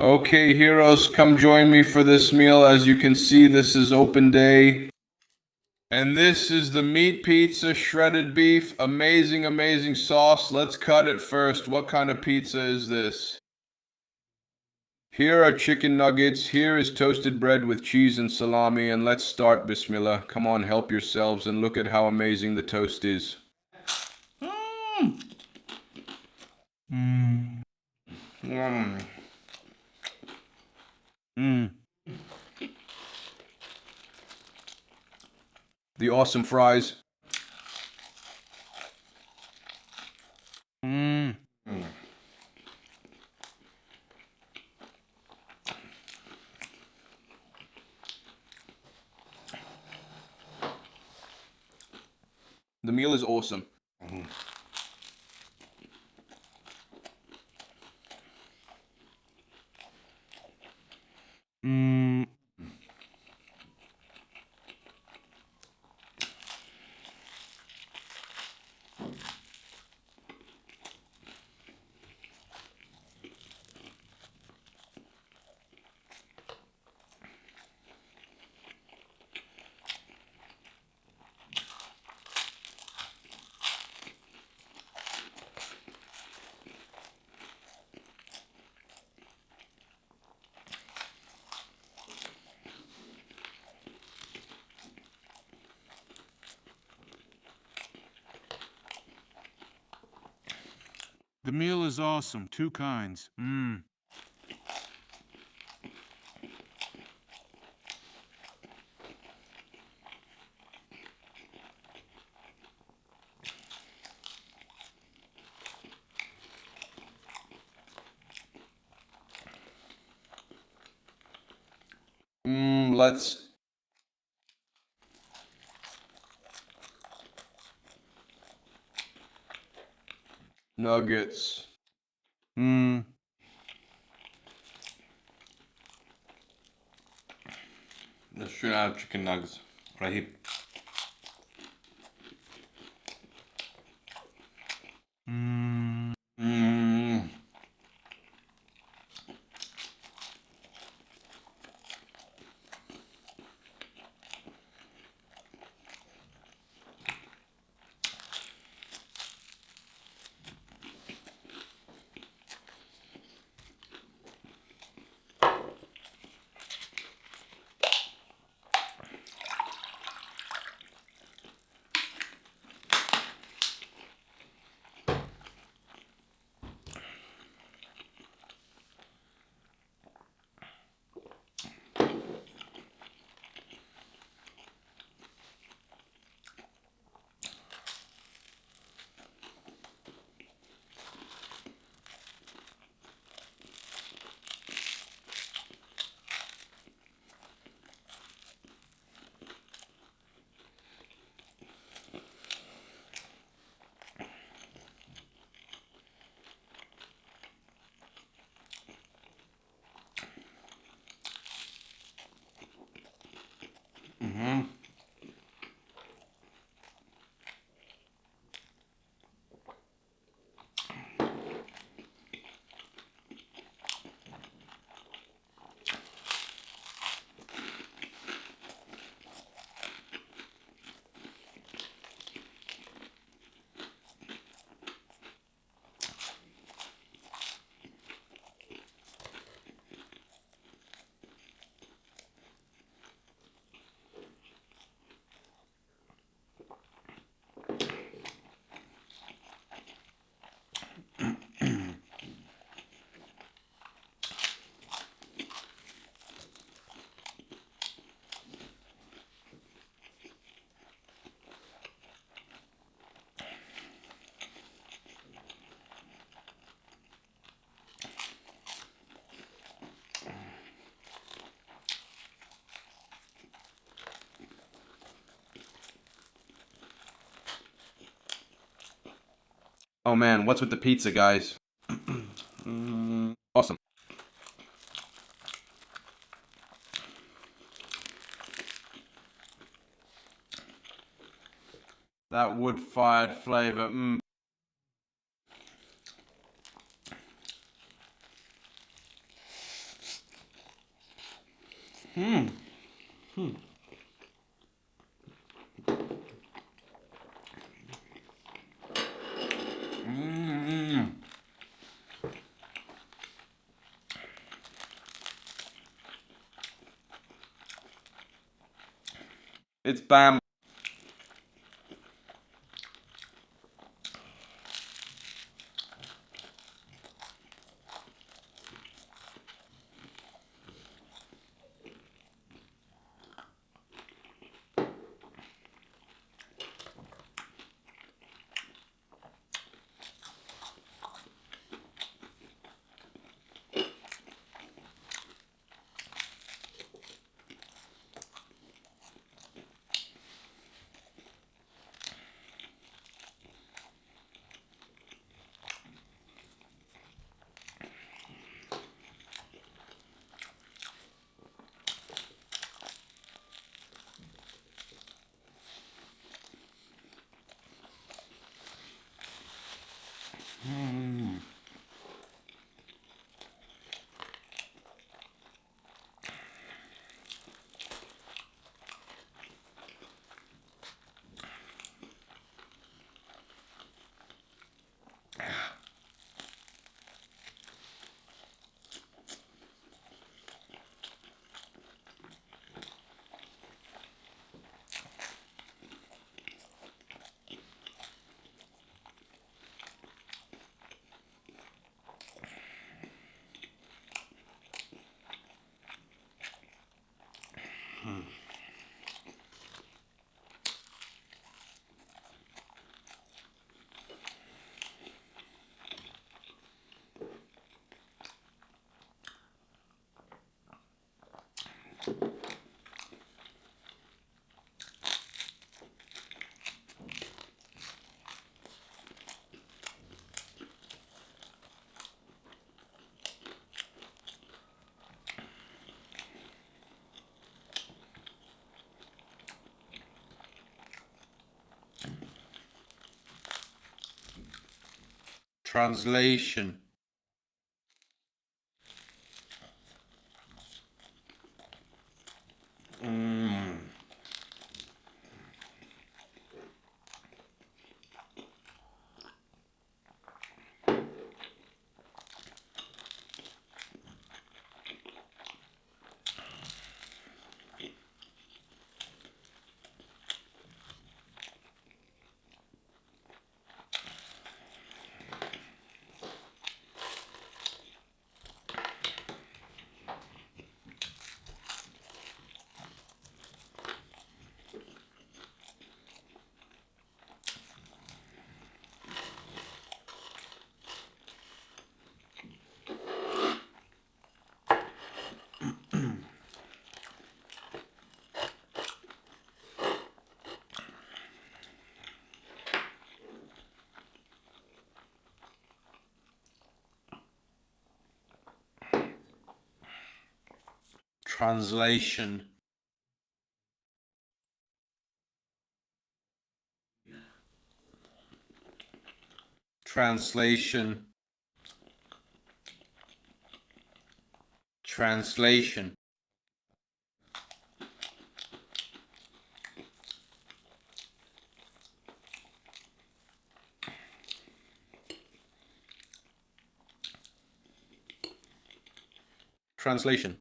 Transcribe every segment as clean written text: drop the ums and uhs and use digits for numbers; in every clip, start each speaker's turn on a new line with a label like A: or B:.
A: Okay, heroes, come join me for this meal. As you can see, this is open day. And this is the meat pizza, shredded beef, amazing, amazing sauce. Let's cut it first. What kind of pizza is this? Here are chicken nuggets. Here is toasted bread with cheese and salami. And let's start, Bismillah. Come on, help yourselves and look at how amazing the toast is. Mmm. Mmm. Mmm. Mmm. The awesome fries. Mmm. The meal is awesome. Mm.
B: The meal is awesome. Two kinds. Mmm.
A: Let's. Nuggets. Mmm.
C: Let's try out chicken nuggets right here.
B: Mmm.
C: Mmm. Mm-hmm.
A: Oh man, what's with the pizza, guys? Awesome. That wood-fired flavor. It's bam. Translation. Translation. Translation. Translation. Translation.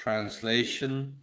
A: Translation